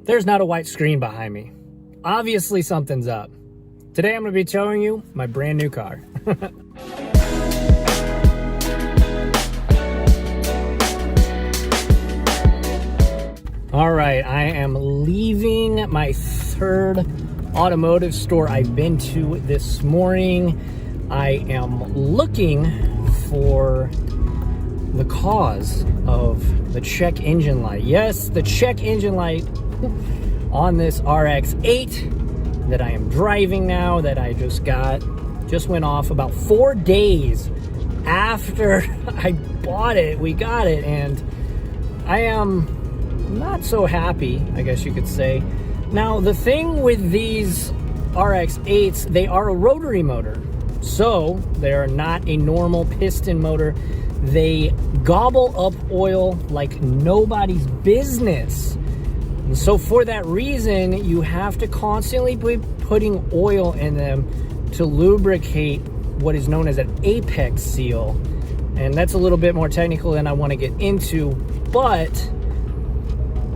There's not a white screen behind me. Obviously something's up. Today I'm going to be showing you my brand new car. All right, I am leaving my third automotive store I've been to this morning. I am looking for the cause of the check engine light. Yes, the check engine light on this RX-8 that I am driving now, that I just went off about 4 days after I bought it. We got it, and I am not so happy, I guess you could say. Now, the thing with these RX-8s, they are a rotary motor. So they are not a normal piston motor. They gobble up oil like nobody's business. And so for that reason, you have to constantly be putting oil in them to lubricate what is known as an apex seal. And that's a little bit more technical than I want to get into, but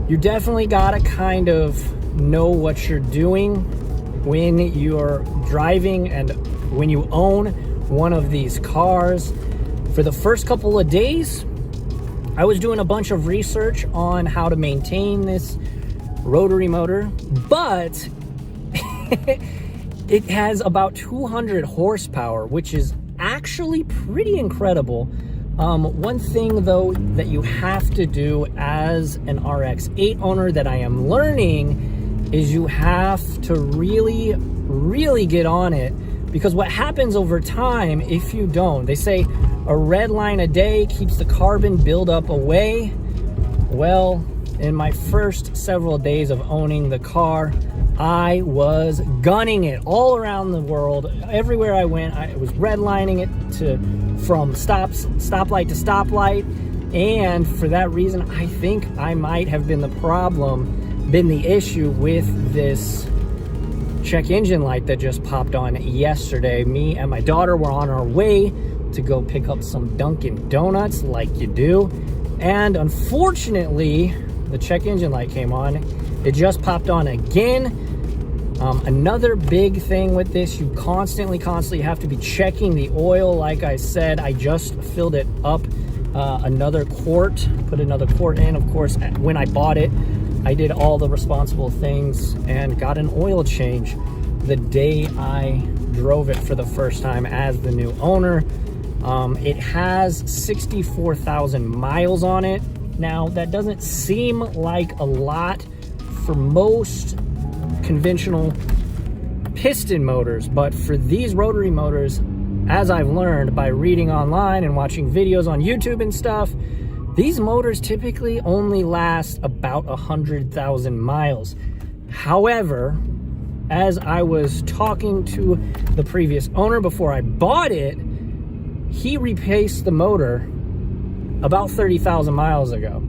you definitely gotta kind of know what you're doing when you're driving and when you own one of these cars. For the first couple of days, I was doing a bunch of research on how to maintain this rotary motor, but it has about 200 horsepower, which is actually pretty incredible. One thing though that you have to do as an RX-8 owner that I am learning is you have to really get on it, because what happens over time if you don't, they say a red line a day keeps the carbon buildup away. Well, in my first several days of owning the car, I was gunning it all around the world. Everywhere I went, I was redlining it from stoplight to stoplight. And for that reason, I think I might have been the issue with this check engine light that just popped on yesterday. Me and my daughter were on our way to go pick up some Dunkin' Donuts like you do. And unfortunately, the check engine light came on. It just popped on again. Another big thing with this, you constantly have to be checking the oil. Like I said, I just filled it up another quart, put another quart in. Of course, when I bought it, I did all the responsible things and got an oil change the day I drove it for the first time as the new owner. It has 64,000 miles on it. Now, that doesn't seem like a lot for most conventional piston motors, but for these rotary motors, as I've learned by reading online and watching videos on YouTube and stuff, these motors typically only last about 100,000 miles. However, as I was talking to the previous owner before I bought it, he replaced the motor about 30,000 miles ago.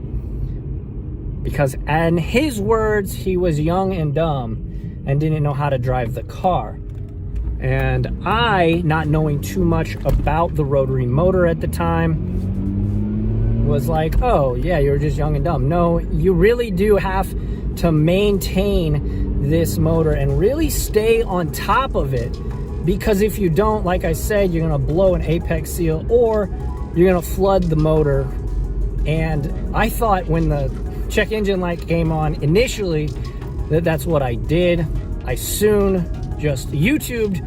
Because in his words, he was young and dumb and didn't know how to drive the car. And I, not knowing too much about the rotary motor at the time, was like, oh yeah, you're just young and dumb. No, you really do have to maintain this motor and really stay on top of it, because if you don't, like I said, you're gonna blow an apex seal or you're gonna flood the motor. And I thought when the check engine light came on initially that's what I did. I soon just YouTubed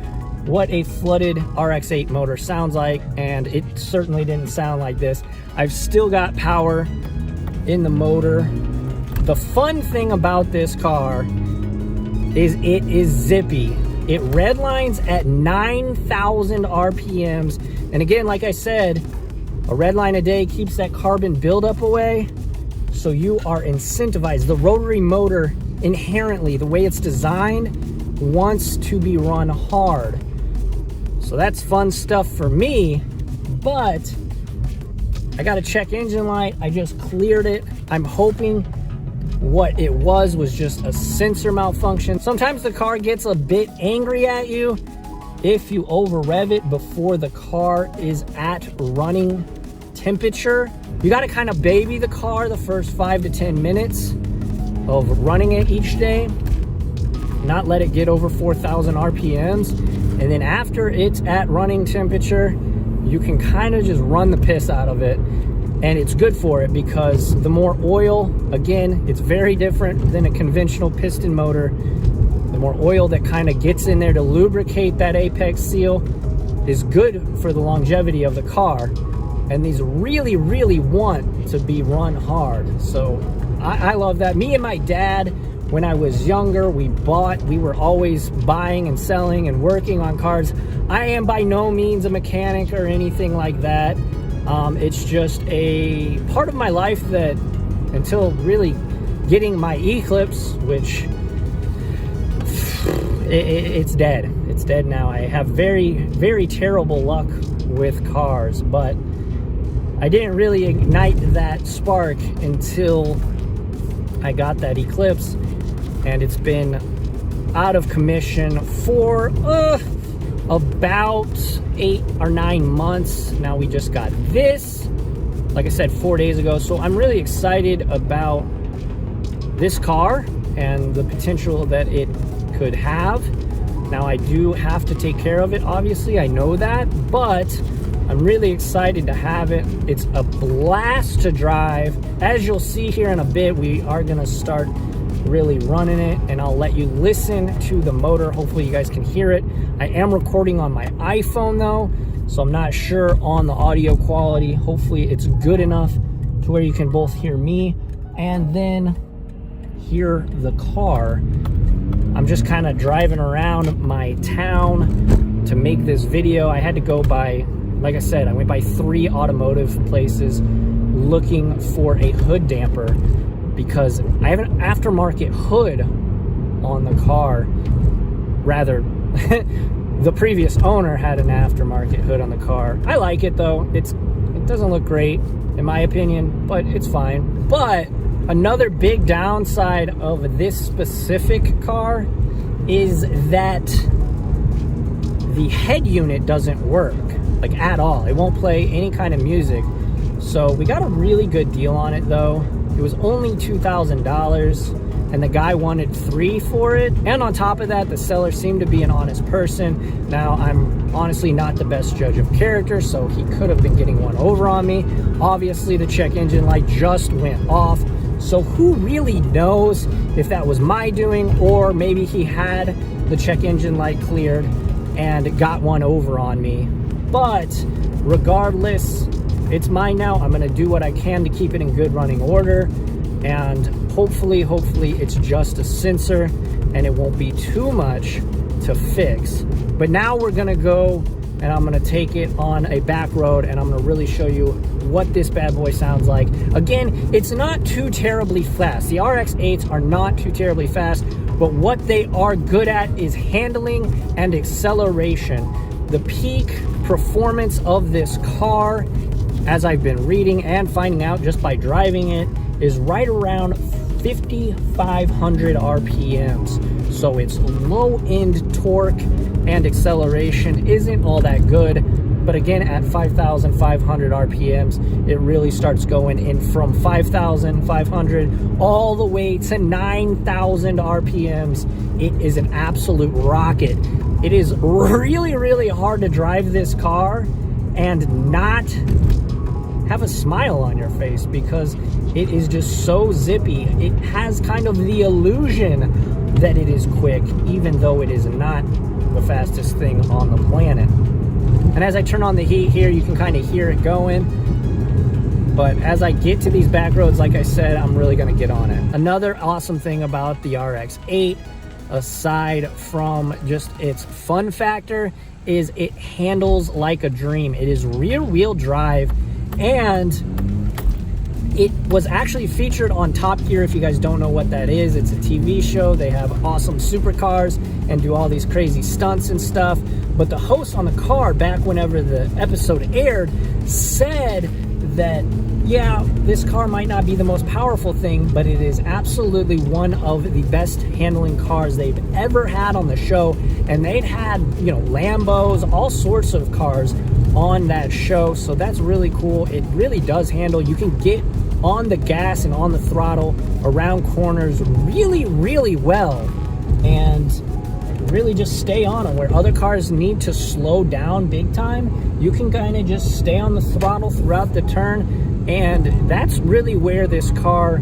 what a flooded RX-8 motor sounds like, and it certainly didn't sound like this. I've still got power in the motor. The fun thing about this car is it is zippy. It redlines at 9,000 RPMs. And again, like I said, a red line a day keeps that carbon buildup away. So you are incentivized. The rotary motor inherently, the way it's designed, wants to be run hard. So that's fun stuff for me, but I got a check engine light. I just cleared it. I'm hoping what it was just a sensor malfunction. Sometimes the car gets a bit angry at you if you over rev it before the car is at running temperature. You got to kind of baby the car the first 5 to 10 minutes of running it each day, not let it get over 4,000 RPMs, and then after it's at running temperature, you can kind of just run the piss out of it. And it's good for it because the more oil, again, it's very different than a conventional piston motor. The more oil that kind of gets in there to lubricate that apex seal is good for the longevity of the car. And these really, really want to be run hard. So I love that. Me and my dad, when I was younger, we were always buying and selling and working on cars. I am by no means a mechanic or anything like that. It's just a part of my life that, until really getting my Eclipse, which it's dead. It's dead now. I have very, very terrible luck with cars, but I didn't really ignite that spark until I got that Eclipse, and it's been out of commission for about 8 or 9 months. Now we just got this, like I said, 4 days ago. So I'm really excited about this car and the potential that it could have. Now I do have to take care of it, obviously, I know that, but I'm really excited to have it. It's a blast to drive. As you'll see here in a bit, we are gonna start really running it, and I'll let you listen to the motor. Hopefully you guys can hear it. I am recording on my iPhone though, so I'm not sure on the audio quality. Hopefully it's good enough to where you can both hear me and then hear the car. I'm just kind of driving around my town to make this video. I had to go by, like I said, I went by 3 automotive places looking for a hood damper, because I have an aftermarket hood on the car. Rather, the previous owner had an aftermarket hood on the car. I like it though. It doesn't look great in my opinion, but it's fine. But another big downside of this specific car is that the head unit doesn't work, like at all. It won't play any kind of music. So we got a really good deal on it though. It was only $2,000 and the guy wanted $3,000 for it. And on top of that, the seller seemed to be an honest person. Now, I'm honestly not the best judge of character, so he could have been getting one over on me. Obviously, the check engine light just went off. So who really knows if that was my doing, or maybe he had the check engine light cleared and got one over on me. But regardless, it's mine now. I'm gonna do what I can to keep it in good running order, and hopefully it's just a sensor and it won't be too much to fix. But now we're gonna go and I'm gonna take it on a back road and I'm gonna really show you what this bad boy sounds like. Again, it's not too terribly fast. The RX-8s are not too terribly fast, but what they are good at is handling and acceleration. The peak performance of this car, as I've been reading and finding out just by driving it, is right around 5,500 RPMs. So its low-end torque and acceleration isn't all that good. But again, at 5,500 RPMs, it really starts going in from 5,500 all the way to 9,000 RPMs. It is an absolute rocket. It is really, really hard to drive this car and not have a smile on your face because it is just so zippy. It has kind of the illusion that it is quick, even though it is not the fastest thing on the planet. And as I turn on the heat here, you can kind of hear it going. But as I get to these back roads, like I said, I'm really gonna get on it. Another awesome thing about the RX-8, aside from just its fun factor, is it handles like a dream. It is rear wheel drive, and it was actually featured on Top Gear. If you guys don't know what that is, it's a TV show. They have awesome supercars and do all these crazy stunts and stuff. But the host on the car, back whenever the episode aired, said that, yeah, this car might not be the most powerful thing, but it is absolutely one of the best handling cars they've ever had on the show. And they'd had, you know, Lambos, all sorts of cars on that show. So that's really cool. It really does handle. You can get on the gas and on the throttle around corners really, really well, and really just stay on them. Where other cars need to slow down big time, you can kind of just stay on the throttle throughout the turn, and that's really where this car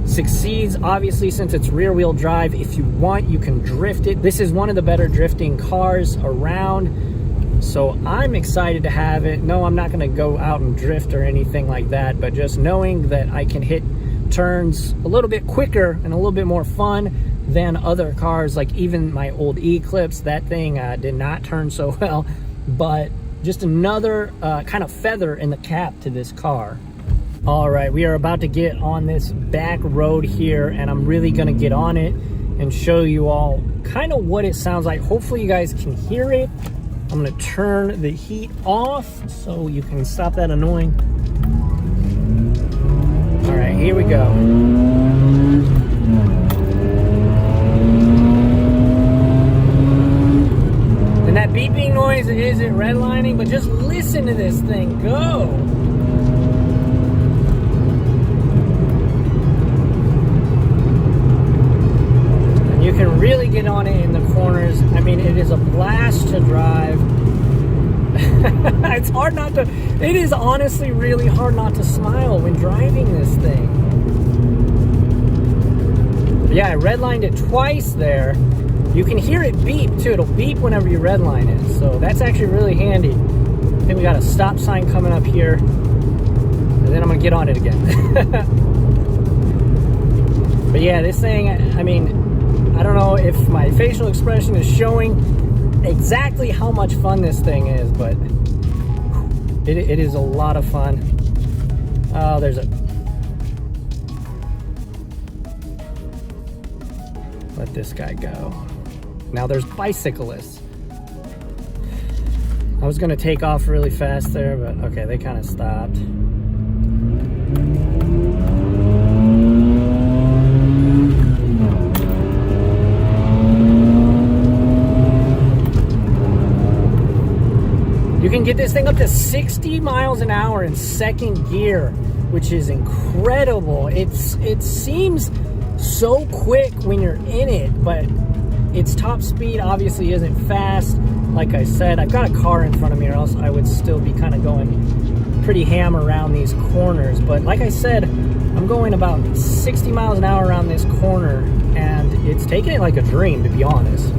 succeeds. Obviously, since it's rear wheel drive, if you want, you can drift it. This is one of the better drifting cars around, so I'm excited to have it. No, I'm not going to go out and drift or anything like that, but just knowing that I can hit turns a little bit quicker and a little bit more fun than other cars, like even my old Eclipse. That thing did not turn so well, but just another kind of feather in the cap to this car. All right, we are about to get on this back road here, and I'm really gonna get on it and show you all kind of what it sounds like. Hopefully you guys can hear it. I'm gonna turn the heat off so you can stop that annoying. All right, here we go. And that beeping noise isn't redlining, but just listen to this thing go. You can really get on it in the corners. I mean, it is a blast to drive. It's hard not to, it is honestly really hard not to smile when driving this thing. Yeah, I redlined it twice there. You can hear it beep too. It'll beep whenever you redline it. So that's actually really handy. I think we got a stop sign coming up here, and then I'm gonna get on it again. But yeah, this thing, I mean, I don't know if my facial expression is showing exactly how much fun this thing is, but it is a lot of fun. Oh, there's a... Let this guy go. Now there's bicyclists. I was gonna take off really fast there, but okay, they kind of stopped. You can get this thing up to 60 miles an hour in second gear, which is incredible. It seems so quick when you're in it, but its top speed obviously isn't fast. Like I said, I've got a car in front of me, or else I would still be kind of going pretty ham around these corners. But like I said, I'm going about 60 miles an hour around this corner, and it's taking it like a dream, to be honest.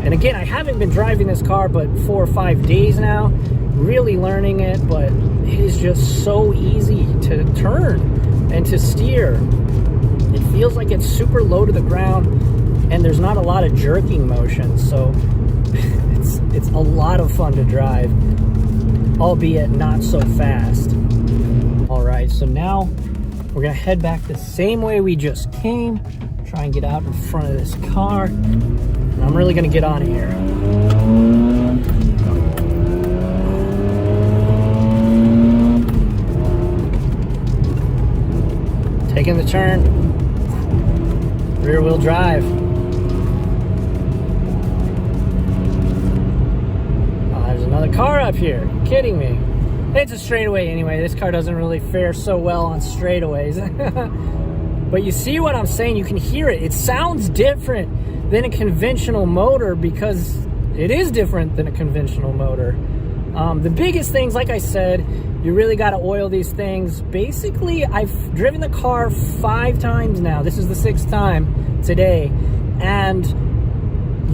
And again, I haven't been driving this car but 4 or 5 days now, really learning it, but it is just so easy to turn and to steer. It feels like it's super low to the ground, and there's not a lot of jerking motion, so it's a lot of fun to drive, albeit not so fast. All right, so now we're gonna head back the same way we just came, try and get out in front of this car. And I'm really gonna get on here. Taking the turn, rear wheel drive. Oh, there's another car up here. You're kidding me. It's a straightaway anyway. This car doesn't really fare so well on straightaways. But you see what I'm saying? You can hear it. It sounds different than a conventional motor, because it is different than a conventional motor. The biggest things, like I said, you really got to oil these things. Basically, I've driven the car 5 times now. This is the 6th time today, and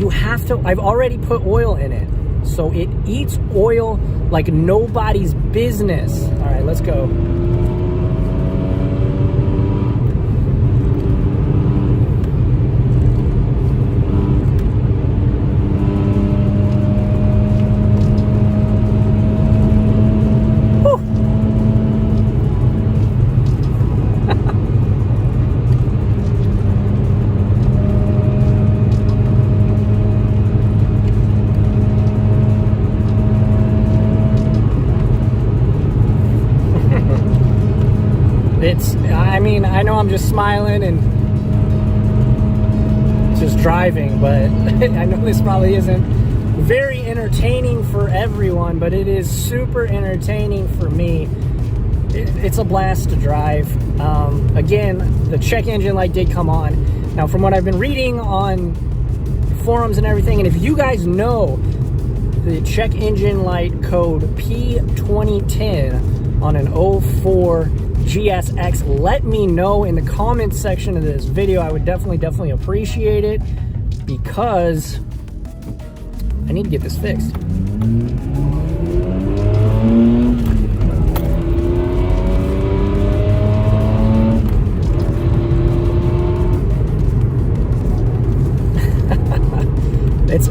you have to, I've already put oil in it, so it eats oil like nobody's business. All right, let's go. I mean, I know I'm just smiling and just driving, but I know this probably isn't very entertaining for everyone, but it is super entertaining for me. it's a blast to drive. Again, the check engine light did come on. Now, from what I've been reading on forums and everything, and if you guys know the check engine light code P2010 on an 04 GSX, let me know in the comments section of this video. I would definitely appreciate it, because I need to get this fixed.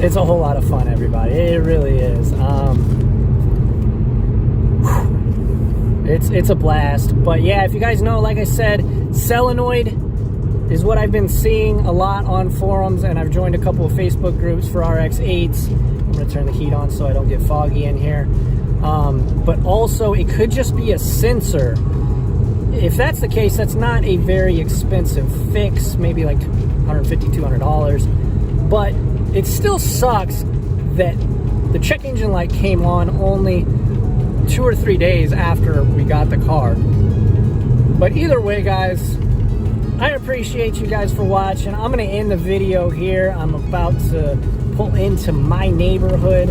It's a whole lot of fun, everybody. It really is. It's a blast. But yeah, if you guys know, like I said, solenoid is what I've been seeing a lot on forums, and I've joined a couple of Facebook groups for RX-8s. I'm going to turn the heat on so I don't get foggy in here. But also, it could just be a sensor. If that's the case, that's not a very expensive fix, maybe like $150, $200. But it still sucks that the check engine light came on only 2 or 3 days after we got the car. But either way, guys, I appreciate you guys for watching. I'm going to end the video here. I'm about to pull into my neighborhood.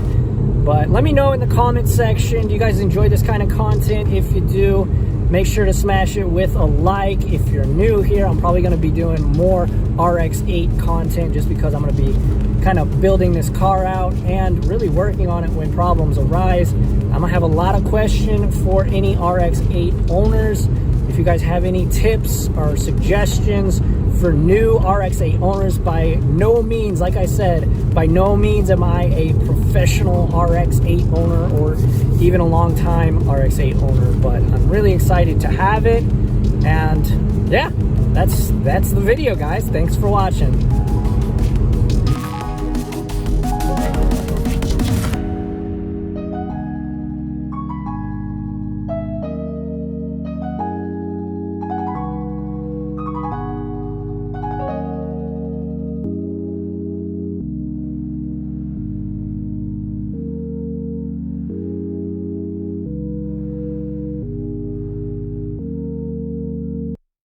But let me know in the comment section, do you guys enjoy this kind of content? If you do, make sure to smash it with a like. If you're new here, I'm probably going to be doing more RX-8 content, just because I'm going to be kind of building this car out and really working on it when problems arise. I'm going to have a lot of questions for any RX-8 owners. If you guys have any tips or suggestions for new RX-8 owners, by no means, like I said, by no means am I a professional RX-8 owner or even a long time RX-8 owner, but I'm really excited to have it. And yeah, that's the video, guys. Thanks for watching.